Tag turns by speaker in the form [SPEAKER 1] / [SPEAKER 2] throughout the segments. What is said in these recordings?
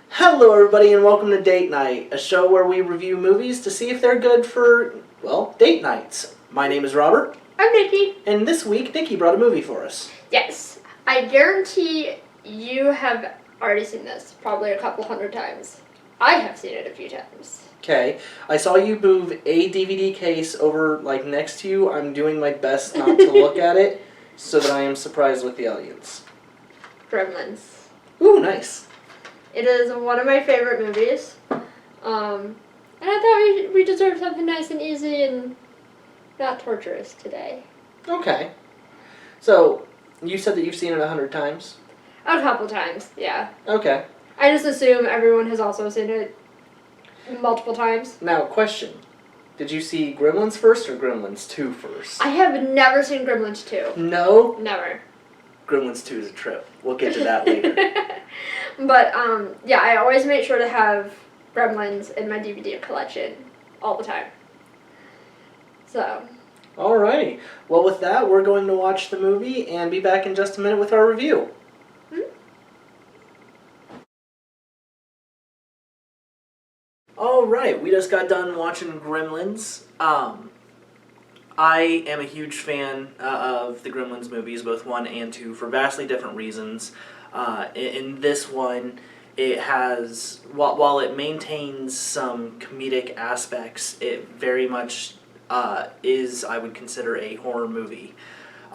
[SPEAKER 1] Hello everybody and welcome to Date Night, a show where we review movies to see if they're good for, well, date nights. My name is Robert.
[SPEAKER 2] I'm Nikki.
[SPEAKER 1] And this week, Nikki brought a movie for us.
[SPEAKER 2] Yes. I guarantee you have already seen this probably a couple hundred times. I have seen it a few times.
[SPEAKER 1] Okay. I saw you move a DVD case over, next to you. I'm doing my best not to look at it so that I am surprised with the audience.
[SPEAKER 2] Gremlins.
[SPEAKER 1] Ooh, nice.
[SPEAKER 2] It is one of my favorite movies. And I thought we deserve something nice and easy and not torturous today.
[SPEAKER 1] Okay. So, you said that you've seen it 100 times?
[SPEAKER 2] A couple times, yeah.
[SPEAKER 1] Okay.
[SPEAKER 2] I just assume everyone has also seen it multiple times.
[SPEAKER 1] Now, question. Did you see Gremlins first or Gremlins 2 first?
[SPEAKER 2] I have never seen Gremlins 2.
[SPEAKER 1] No?
[SPEAKER 2] Never.
[SPEAKER 1] Gremlins 2 is a trip. We'll get to that later.
[SPEAKER 2] But, yeah, I always make sure to have Gremlins in my DVD collection all the time. So.
[SPEAKER 1] Alrighty. Well, with that, we're going to watch the movie and be back in just a minute with our review. Alright, we just got done watching Gremlins. I am a huge fan of the Gremlins movies, both 1 and 2, for vastly different reasons. In this one, it has, while it maintains some comedic aspects, it very much is, I would consider, a horror movie.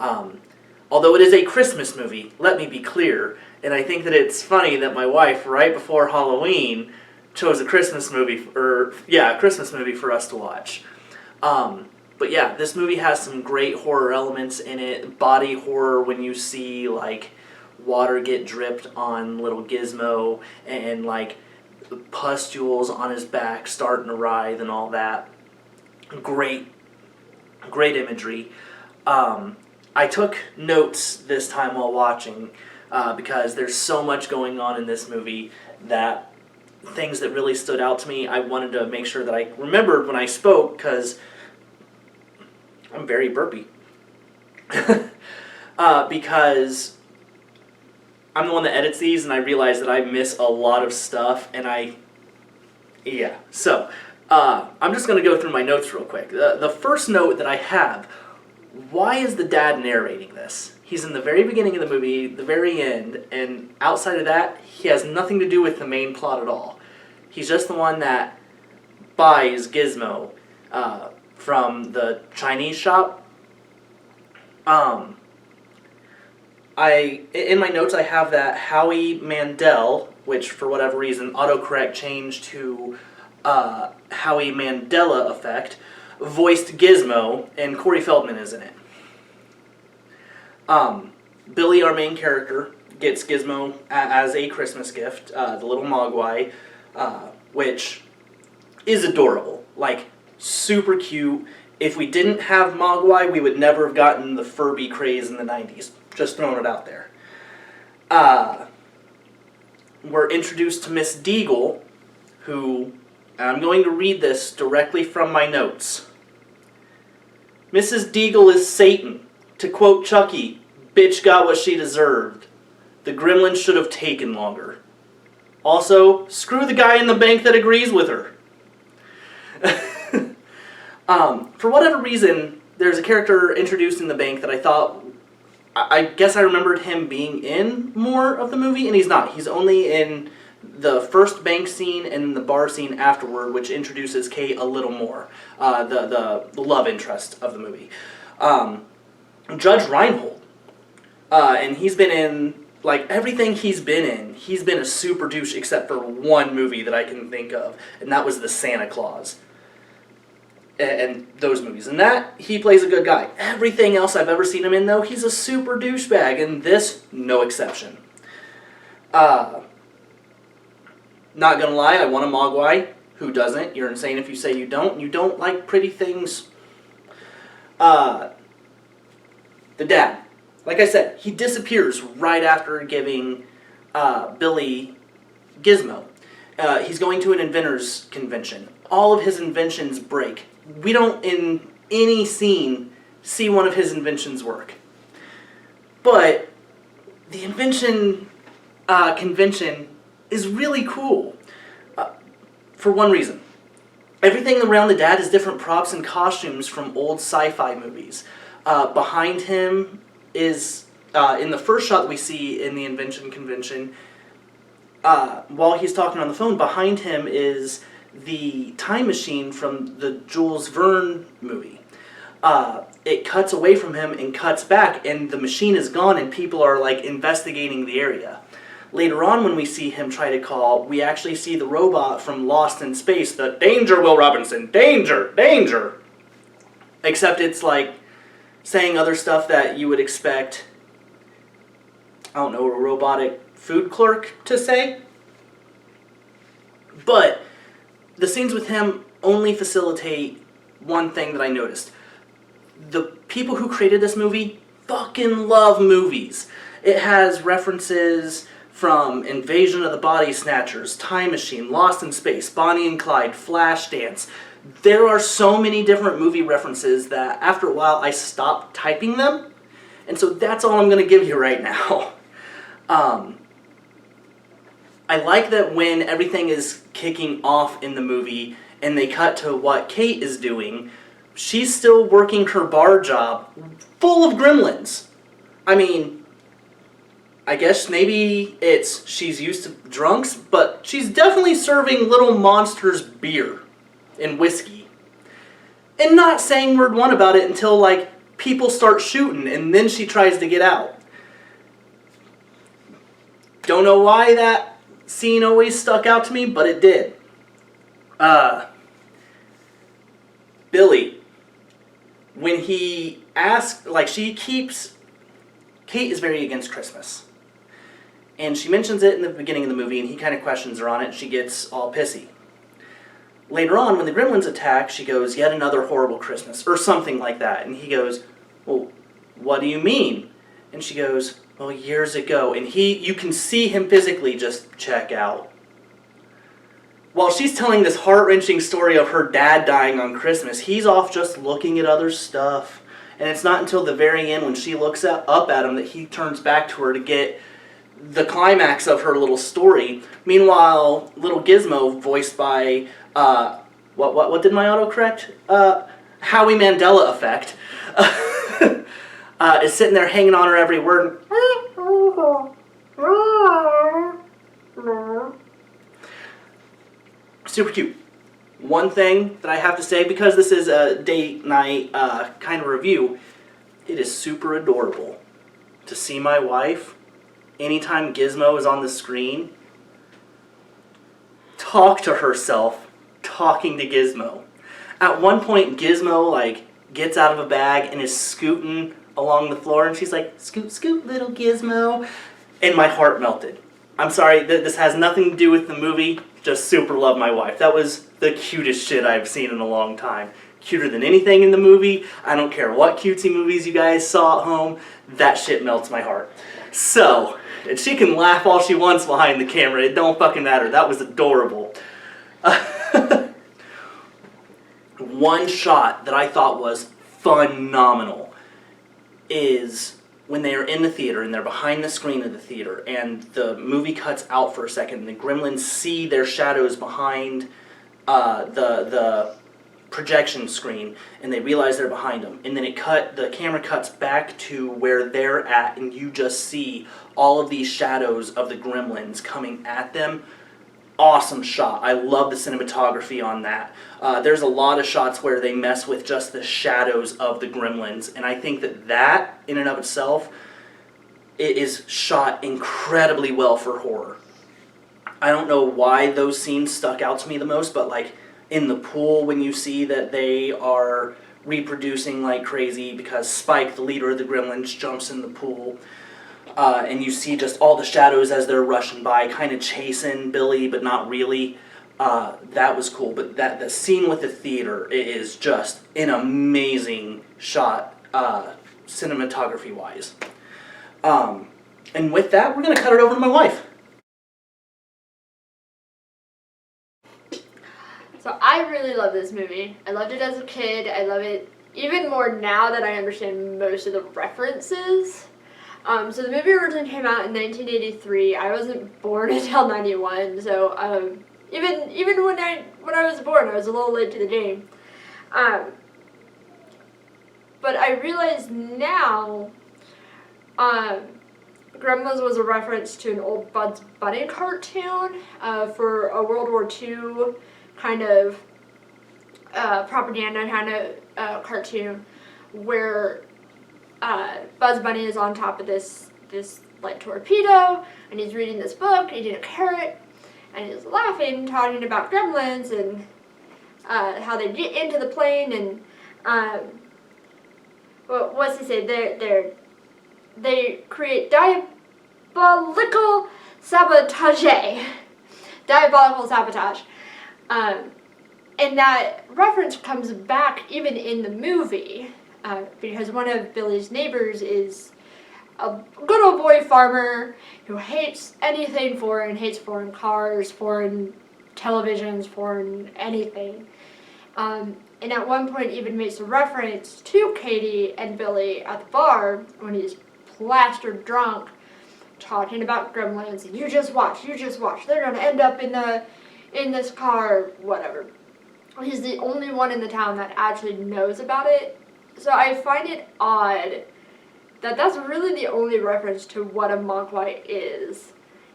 [SPEAKER 1] Although it is a Christmas movie, let me be clear, and I think that it's funny that my wife, right before Halloween, chose a Christmas movie, Christmas movie for us to watch. But yeah, this movie has some great horror elements in it. Body horror when you see, water get dripped on little Gizmo and, pustules on his back starting to writhe and all that. Great imagery. I took notes this time while watching because there's so much going on in this movie that things that really stood out to me, I wanted to make sure that I remembered when I spoke because I'm very burpy. Because I'm the one that edits these and I realize that I miss a lot of stuff and So, I'm just going to go through my notes real quick. The first note that I have, why is the dad narrating this? He's in the very beginning of the movie, the very end, and outside of that, he has nothing to do with the main plot at all. He's just the one that buys Gizmo from the Chinese shop. In my notes I have that Howie Mandel, which for whatever reason autocorrect changed to Howie Mandela Effect, voiced Gizmo, and Corey Feldman is in it. Billy, our main character, gets Gizmo as a Christmas gift, the little Mogwai, which is adorable. Super cute. If we didn't have Mogwai, we would never have gotten the Furby craze in the 90s. Just throwing it out there. We're introduced to Miss Deagle, who, and I'm going to read this directly from my notes. Mrs. Deagle is Satan. To quote Chucky, bitch got what she deserved. The Gremlins should have taken longer. Also, screw the guy in the bank that agrees with her. For whatever reason, there's a character introduced in the bank that I guess I remembered him being in more of the movie, and he's not. He's only in the first bank scene and the bar scene afterward, which introduces Kate a little more, the love interest of the movie. Judge Reinhold, and he's been in, everything he's been a super douche except for one movie that I can think of, and that was The Santa Claus. And those movies. And that, he plays a good guy. Everything else I've ever seen him in, though, he's a super douchebag, and this, no exception. Not gonna lie, I want a Mogwai. Who doesn't? You're insane if you say you don't. You don't like pretty things. The dad. Like I said, he disappears right after giving Billy Gizmo. He's going to an inventors convention. All of his inventions break. We don't, in any scene, see one of his inventions work. But the invention convention is really cool. For one reason. Everything around the dad is different props and costumes from old sci-fi movies. Behind him is, in the first shot that we see in the invention convention, while he's talking on the phone, behind him is the time machine from the Jules Verne movie. It cuts away from him and cuts back, and the machine is gone, and people are like investigating the area. Later on, when we see him try to call, we actually see the robot from Lost in Space, the "Danger, Will Robinson, danger, danger!" Except it's like saying other stuff that you would expect, I don't know, a robotic food clerk to say. But the scenes with him only facilitate one thing that I noticed. The people who created this movie fucking love movies. It has references from Invasion of the Body Snatchers, Time Machine, Lost in Space, Bonnie and Clyde, Flashdance. There are so many different movie references that after a while I stopped typing them. And so that's all I'm going to give you right now. I like that when everything is kicking off in the movie and they cut to what Kate is doing, she's still working her bar job full of gremlins. I mean, I guess maybe it's she's used to drunks, but she's definitely serving little monsters beer and whiskey. And not saying word one about it until, like, people start shooting and then she tries to get out. Don't know why that scene always stuck out to me, but it did. Billy, when he asks, like, Kate is very against Christmas. And she mentions it in the beginning of the movie, and he kind of questions her on it, and she gets all pissy. Later on, when the gremlins attack, she goes, "Yet another horrible Christmas," or something like that. And he goes, "Well, what do you mean?" And she goes, "Well, years ago." And you can see him physically just check out. While she's telling this heart-wrenching story of her dad dying on Christmas, he's off just looking at other stuff. And it's not until the very end when she looks up at him that he turns back to her to get the climax of her little story. Meanwhile, little Gizmo, voiced by, what did my autocorrect? Howie Mandela Effect, is sitting there hanging on her every word. Super cute. One thing that I have to say, because this is a date night kind of review, it is super adorable to see my wife, anytime Gizmo is on the screen, talk to herself talking to Gizmo. At one point, Gizmo, like, gets out of a bag and is scooting along the floor, and she's like, "Scoot, scoot, little Gizmo." And my heart melted. I'm sorry, this has nothing to do with the movie, just super love my wife. That was the cutest shit I've seen in a long time. Cuter than anything in the movie. I don't care what cutesy movies you guys saw at home, that shit melts my heart. So, and she can laugh all she wants behind the camera, it don't fucking matter, that was adorable. One shot that I thought was phenomenal is when they are in the theater and they're behind the screen of the theater and the movie cuts out for a second and the gremlins see their shadows behind the projection screen and they realize they're behind them, and then the camera cuts back to where they're at and you just see all of these shadows of the gremlins coming at them. Awesome shot. I love the cinematography on that. There's a lot of shots where they mess with just the shadows of the gremlins, and I think that in and of itself, it is shot incredibly well for horror. I don't know why those scenes stuck out to me the most, but like in the pool when you see that they are reproducing like crazy because Spike, the leader of the gremlins, jumps in the pool. and you see just all the shadows as they're rushing by, kind of chasing Billy, but not really. That was cool. But the scene with the theater is just an amazing shot, cinematography wise. And with that, we're gonna cut it over to my wife.
[SPEAKER 2] So I really love this movie. I loved it as a kid. I love it even more now that I understand most of the references. So the movie originally came out in 1983. I wasn't born until 91, so even when I was born, I was a little late to the game. But I realize now, Gremlins was a reference to an old Bugs Bunny cartoon for a World War II kind of propaganda kind of cartoon where Bugs Bunny is on top of this like torpedo, and he's reading this book, eating a carrot, and he's laughing, talking about gremlins and how they get into the plane, and what's he say? They create diabolical sabotage. Diabolical sabotage. And that reference comes back even in the movie, because one of Billy's neighbors is a good old boy farmer who hates anything foreign, hates foreign cars, foreign televisions, foreign anything. And at one point even makes a reference to Katie and Billy at the bar when he's plastered drunk, talking about gremlins, and you just watch, they're gonna end up in this car, whatever. He's the only one in the town that actually knows about it. So I find it odd that that's really the only reference to what a Mogwai is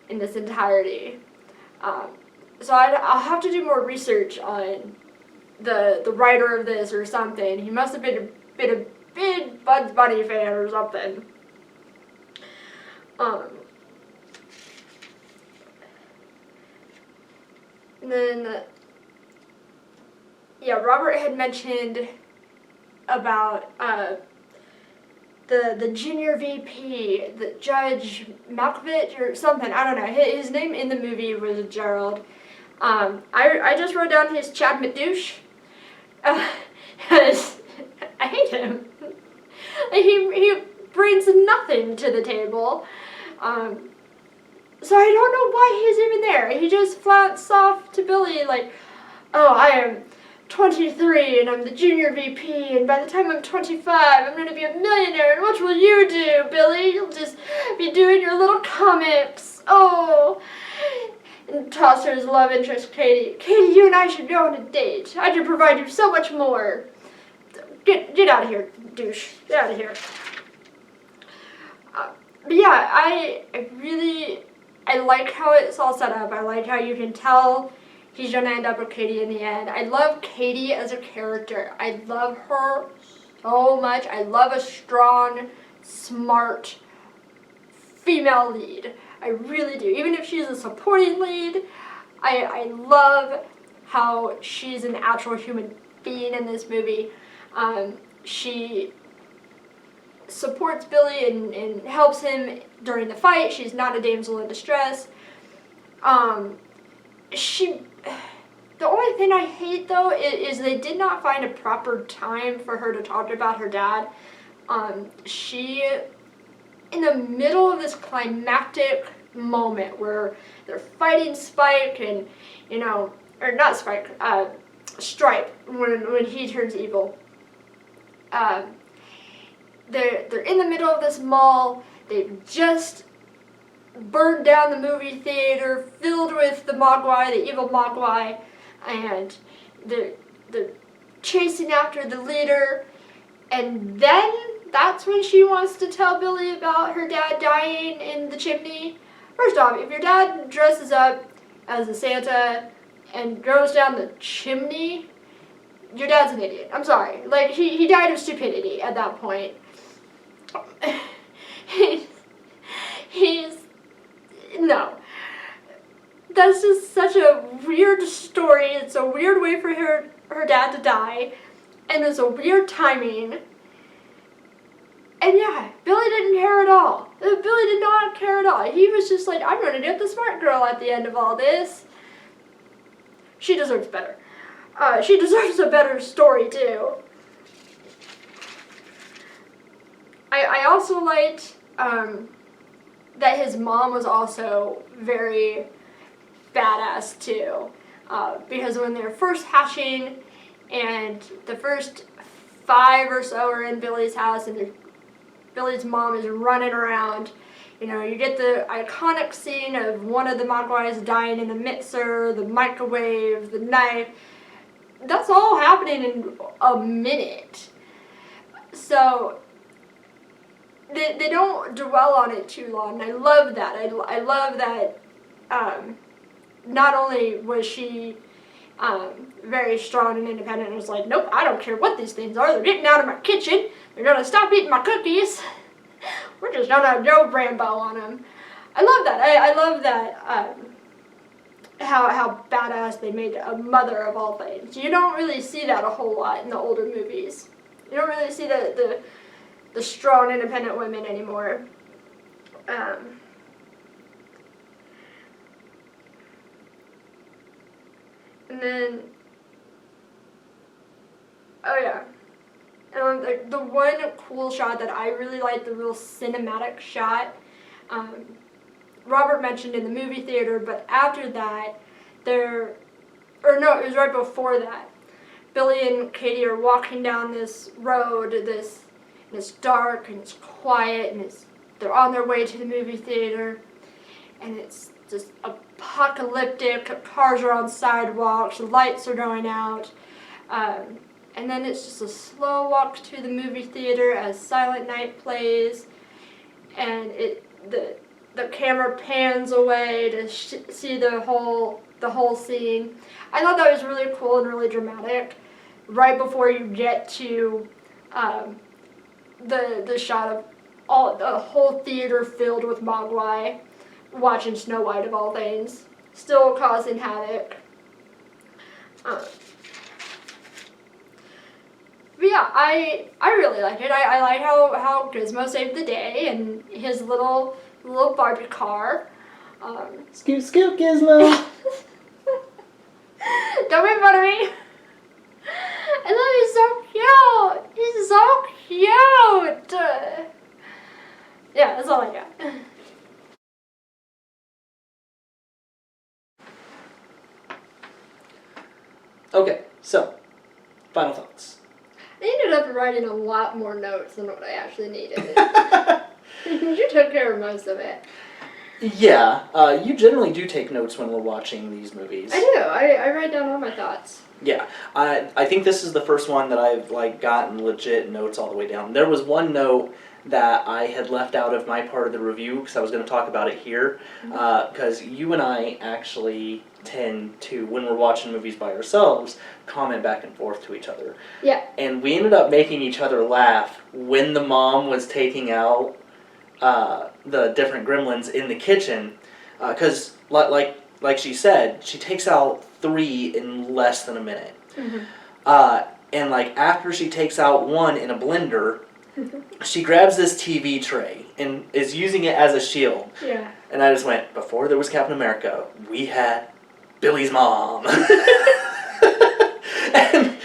[SPEAKER 2] in this entirety. So I'll have to do more research on the writer of this or something. He must have been a big Bugs Bunny fan or something. And then, yeah, Robert had mentioned about the junior VP, the Judge Malkovich or something. I don't know. His name in the movie was Gerald. I just wrote down his Chad McDouche. Because I hate him. He brings nothing to the table. So I don't know why he's even there. He just flaunts off to Billy like, oh, I am 23 and I'm the junior VP, and by the time I'm 25 I'm going to be a millionaire, and what will you do, Billy? You'll just be doing your little comics. Oh. And toss her his love interest, Katie. Katie, you and I should go on a date. I can provide you so much more. Get out of here, douche. Get out of here. But yeah, I like how it's all set up. I like how you can tell he's gonna end up with Katie in the end. I love Katie as a character. I love her so much. I love a strong, smart female lead. I really do. Even if she's a supporting lead, I love how she's an actual human being in this movie. She supports Billy and helps him during the fight. She's not a damsel in distress. The only thing I hate, though, is they did not find a proper time for her to talk about her dad. In the middle of this climactic moment where they're fighting Spike and, or not Spike, Stripe, when he turns evil. They're in the middle of this mall. They've just burned down the movie theater filled with the Mogwai, the evil Mogwai, and they're chasing after the leader. And then that's when she wants to tell Billy about her dad dying in the chimney. First off, if your dad dresses up as a Santa and goes down the chimney, your dad's an idiot. I'm sorry. Like, he died of stupidity at that point. No. That's just such a weird story. It's a weird way for her dad to die. And there's a weird timing. And yeah, Billy didn't care at all. Billy did not care at all. He was just like, I'm gonna get the smart girl at the end of all this. She deserves better. She deserves a better story too. I also liked that his mom was also very badass too. Because when they were first hatching and the first 5 or so are in Billy's house and Billy's mom is running around, you know, you get the iconic scene of one of the Mogwais dying in the mixer, the microwave, the knife. That's all happening in a minute. So they don't dwell on it too long. I love that. I love that not only was she very strong and independent and was like, nope, I don't care what these things are. They're getting out of my kitchen. They're going to stop eating my cookies. We're just going to go Rambo on them. I love that. I love that how badass they made a mother of all things. You don't really see that a whole lot in the older movies. You don't really see the strong, independent women anymore. And then, oh yeah, and the one cool shot that I really liked, the real cinematic shot, Robert mentioned in the movie theater, but after that, it was right before that. Billy and Katie are walking down this road, and it's dark and it's quiet, and they're on their way to the movie theater, and it's just apocalyptic. Cars are on sidewalks, lights are going out, and then it's just a slow walk to the movie theater as Silent Night plays, and the camera pans away to see the whole scene. I thought that was really cool and really dramatic. Right before you get to the shot of the whole theater filled with Mogwai watching Snow White of all things, still causing havoc. But yeah, I really like it. I like how Gizmo saved the day and his little Barbie car.
[SPEAKER 3] Scoot, scoot, Gizmo.
[SPEAKER 2] Don't make fun of me. I love you, he's so cute. Yeah, that's all I got.
[SPEAKER 1] Okay, so, final thoughts.
[SPEAKER 2] I ended up writing a lot more notes than what I actually needed. You took care of most of it.
[SPEAKER 1] Yeah, you generally do take notes when we're watching these movies.
[SPEAKER 2] I do. I write down all my thoughts.
[SPEAKER 1] Yeah, I think this is the first one that I've gotten legit notes all the way down. There was one note that I had left out of my part of the review because I was going to talk about it here. Because you and I actually tend to, when we're watching movies by ourselves, comment back and forth to each other.
[SPEAKER 2] Yeah.
[SPEAKER 1] And we ended up making each other laugh when the mom was taking out the different gremlins in the kitchen. Because, like she said, she takes out 3 in less than a minute.
[SPEAKER 2] Mm-hmm.
[SPEAKER 1] And after she takes out 1 in a blender, she grabs this TV tray and is using it as a shield.
[SPEAKER 2] Yeah.
[SPEAKER 1] And I just went, before there was Captain America, we had Billy's mom. And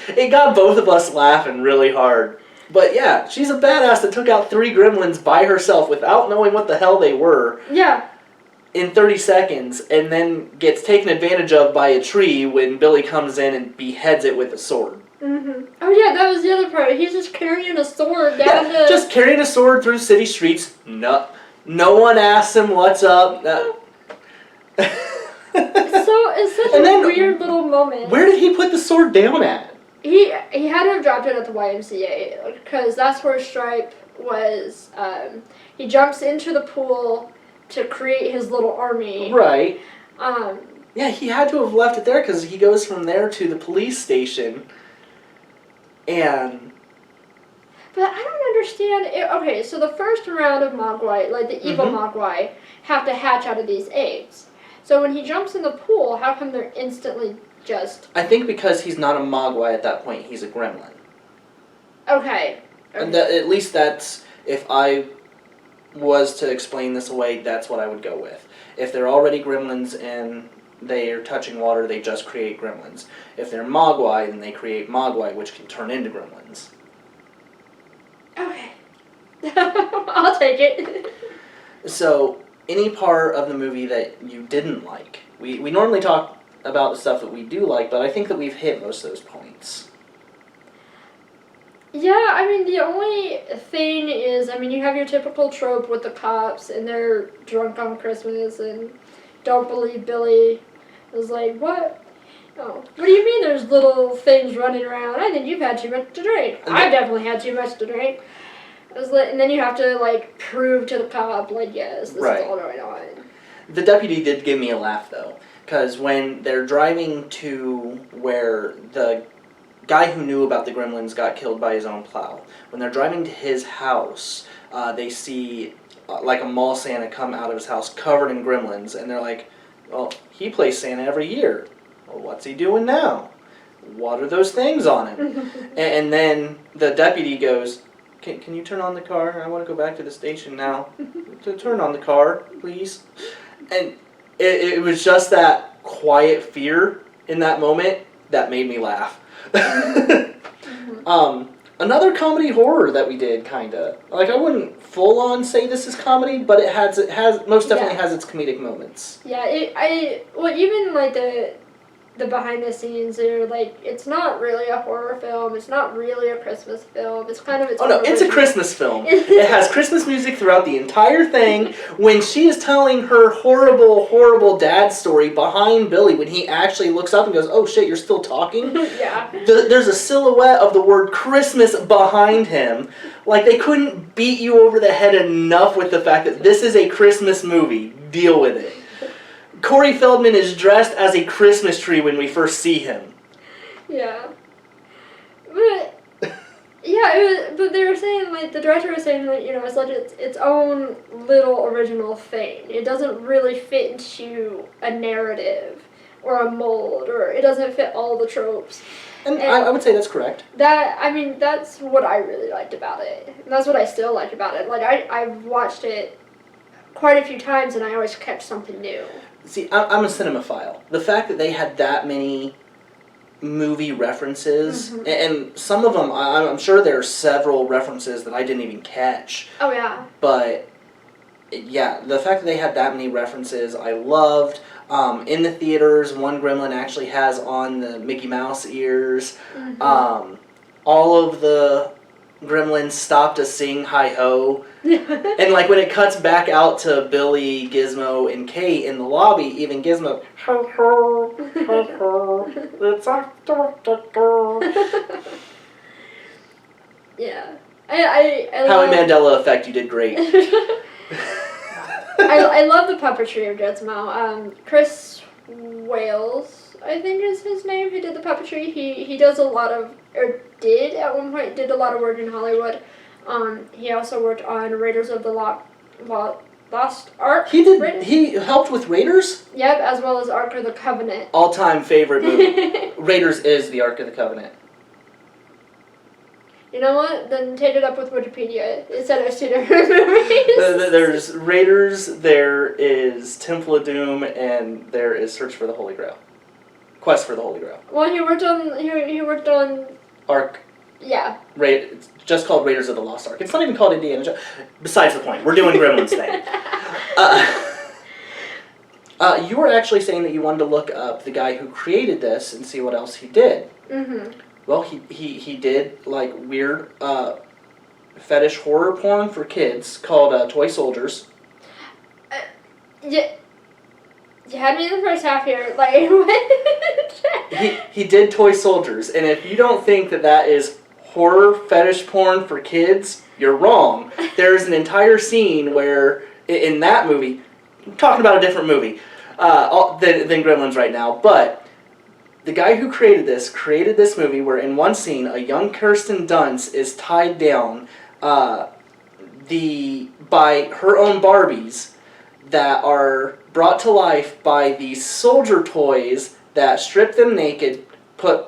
[SPEAKER 1] it got both of us laughing really hard. But yeah, she's a badass that took out 3 gremlins by herself without knowing what the hell they were.
[SPEAKER 2] Yeah.
[SPEAKER 1] In 30 seconds, and then gets taken advantage of by a tree when Billy comes in and beheads it with a sword.
[SPEAKER 2] Mm-hmm. Oh yeah, that was the other part. He's just carrying a sword down the...
[SPEAKER 1] just carrying a sword through city streets. No one asks him what's up.
[SPEAKER 2] It's such a weird little moment.
[SPEAKER 1] Where did he put the sword down at?
[SPEAKER 2] He had to have dropped it at the YMCA, because that's where Stripe was. He jumps into the pool to create his little army.
[SPEAKER 1] Right. Yeah, he had to have left it there because he goes from there to the police station. And...
[SPEAKER 2] But I don't understand. Okay, so the first round of Mogwai, the evil Mogwai, have to hatch out of these eggs. So when he jumps in the pool, how come they're instantly just...
[SPEAKER 1] I think because he's not a Mogwai at that point, he's a gremlin.
[SPEAKER 2] Okay.
[SPEAKER 1] And at least that's If I was to explain this away, that's what I would go with. If they're already gremlins and they are touching water, they just create gremlins. If they're mogwai, then they create mogwai, which can turn into gremlins.
[SPEAKER 2] Okay. I'll take it.
[SPEAKER 1] So, any part of the movie that you didn't like? We normally talk about the stuff that we do like, but I think that we've hit most of those points.
[SPEAKER 2] Yeah, I mean, the only thing is, I mean, you have your typical trope with the cops, and they're drunk on Christmas, and don't believe Billy. It was like, what? Oh, what do you mean there's little things running around? I think you've had too much to drink. I've definitely had too much to drink. It was like, and then you have to, like, prove to the cop, like, yes, this is all going on.
[SPEAKER 1] The deputy did give me a laugh, though, because when they're driving to where the guy who knew about the gremlins got killed by his own plow, when they're driving to his house, they see, like, a mall Santa come out of his house covered in gremlins, and they're like, well, he plays Santa every year. Well, what's he doing now? What are those things on him? And then the deputy goes, Can you turn on the car? I want to go back to the station now. Turn on the car, please. And it was just that quiet fear in that moment that made me laugh. Another comedy horror that we did, kinda. Like, I wouldn't full on say this is comedy, but it has most definitely has its comedic moments.
[SPEAKER 2] Yeah, even like the behind the scenes are like, it's not really a horror film, it's not really a Christmas film, it's kind of its
[SPEAKER 1] Oh no, it's a Christmas film. It has Christmas music throughout the entire thing. When she is telling her horrible, horrible dad story behind Billy, when he actually looks up and goes, oh shit, you're still talking?
[SPEAKER 2] Yeah.
[SPEAKER 1] There's a silhouette of the word Christmas behind him. Like, they couldn't beat you over the head enough with the fact that this is a Christmas movie. Deal with it. Corey Feldman is dressed as a Christmas tree when we first see him.
[SPEAKER 2] Yeah. But, yeah, but they were saying, like, the director was saying that, you know, it's like its own little original thing. It doesn't really fit into a narrative or a mold, or it doesn't fit all the tropes.
[SPEAKER 1] And I would say that's correct.
[SPEAKER 2] That's what I really liked about it. And that's what I still like about it. Like, I've watched it quite a few times, and I always catch something new.
[SPEAKER 1] See, I'm a cinemaphile. The fact that they had that many movie references, and some of them, I'm sure there are several references that I didn't even catch.
[SPEAKER 2] Oh, yeah.
[SPEAKER 1] But, yeah, the fact that they had that many references, I loved. In the theaters, one gremlin actually has on the Mickey Mouse ears. All of the gremlins stop to sing Hi-Ho. And, like, when it cuts back out to Billy, Gizmo, and Kate in the lobby, even Gizmo, Hi-Ho, Hi-Ho, it's after the
[SPEAKER 2] Yeah. I
[SPEAKER 1] Howie Mandela effect, you did great.
[SPEAKER 2] I love the puppetry of Gizmo. Chris Wales, I think is his name, who did the puppetry. He does a lot of, or did at one point, did a lot of work in Hollywood. He also worked on Raiders of the Lost Ark.
[SPEAKER 1] He did. He helped with Raiders?
[SPEAKER 2] Yep, as well as Ark of the Covenant.
[SPEAKER 1] All-time favorite movie. Raiders is the Ark of the Covenant.
[SPEAKER 2] You know what? Then take it up with Wikipedia. It said it was two different movies.
[SPEAKER 1] There's Raiders, there is Temple of Doom, and there is Search for the Holy Grail. Quest for the Holy Grail.
[SPEAKER 2] Well, he worked on
[SPEAKER 1] Ark.
[SPEAKER 2] Yeah.
[SPEAKER 1] It's just called Raiders of the Lost Ark. It's not even called Indiana Jones. Besides the point, we're doing Gremlins thing. You were actually saying that you wanted to look up the guy who created this and see what else he did.
[SPEAKER 2] Mm-hmm.
[SPEAKER 1] Well, he did, like, weird fetish horror porn for kids called Toy Soldiers.
[SPEAKER 2] Yeah. You had me in the first half here. Like,
[SPEAKER 1] he did Toy Soldiers, and if you don't think that is horror fetish porn for kids, you're wrong. There's an entire scene where, in that movie, I'm talking about a different movie than Gremlins right now, but the guy who created this movie where in one scene a young Kirsten Dunst is tied down by her own Barbies that are brought to life by these soldier toys that strip them naked, put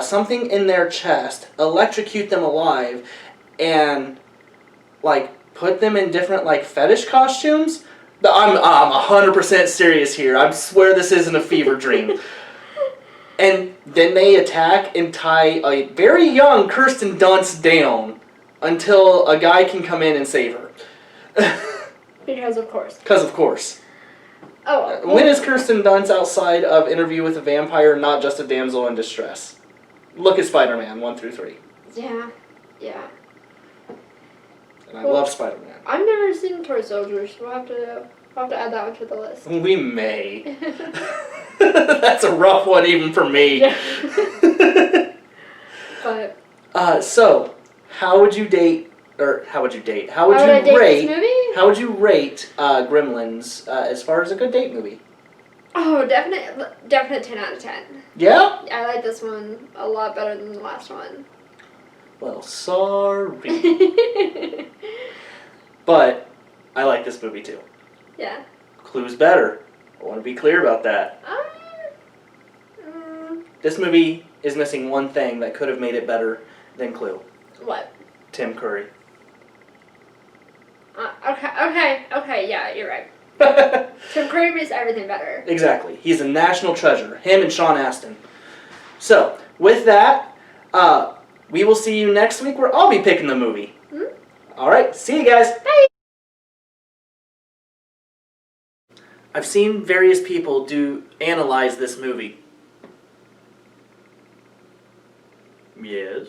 [SPEAKER 1] something in their chest, electrocute them alive, and like put them in different like fetish costumes. I'm 100% serious here. I swear this isn't a fever dream. And then they attack and tie a very young Kirsten Dunst down until a guy can come in and save her.
[SPEAKER 2] Because of course.
[SPEAKER 1] Because of course.
[SPEAKER 2] Oh.
[SPEAKER 1] When is Kirsten Dunst outside of Interview with a Vampire not just a damsel in distress? Look at Spider-Man 1 through 3.
[SPEAKER 2] Yeah. Yeah.
[SPEAKER 1] And I love Spider-Man.
[SPEAKER 2] I've never seen Toy Soldiers. We'll have to add that one to the list.
[SPEAKER 1] We may. That's a rough one even for me.
[SPEAKER 2] Yeah. But
[SPEAKER 1] so, how would you rate?
[SPEAKER 2] How would I date this movie?
[SPEAKER 1] How would you rate Gremlins as far as a good date movie?
[SPEAKER 2] Oh, definite 10 out of 10.
[SPEAKER 1] Yeah?
[SPEAKER 2] I like this one a lot better than the last one.
[SPEAKER 1] Well, sorry. But I like this movie too.
[SPEAKER 2] Yeah.
[SPEAKER 1] Clue's better. I want to be clear about that. This movie is missing one thing that could have made it better than Clue.
[SPEAKER 2] What?
[SPEAKER 1] Tim Curry.
[SPEAKER 2] Okay, yeah, you're right. Tim Curry makes everything better.
[SPEAKER 1] Exactly. He's a national treasure. Him and Sean Astin. So, with that, we will see you next week where I'll be picking the movie.
[SPEAKER 2] Mm-hmm.
[SPEAKER 1] Alright, see you guys.
[SPEAKER 2] Bye.
[SPEAKER 1] I've seen various people analyze this movie. Yes.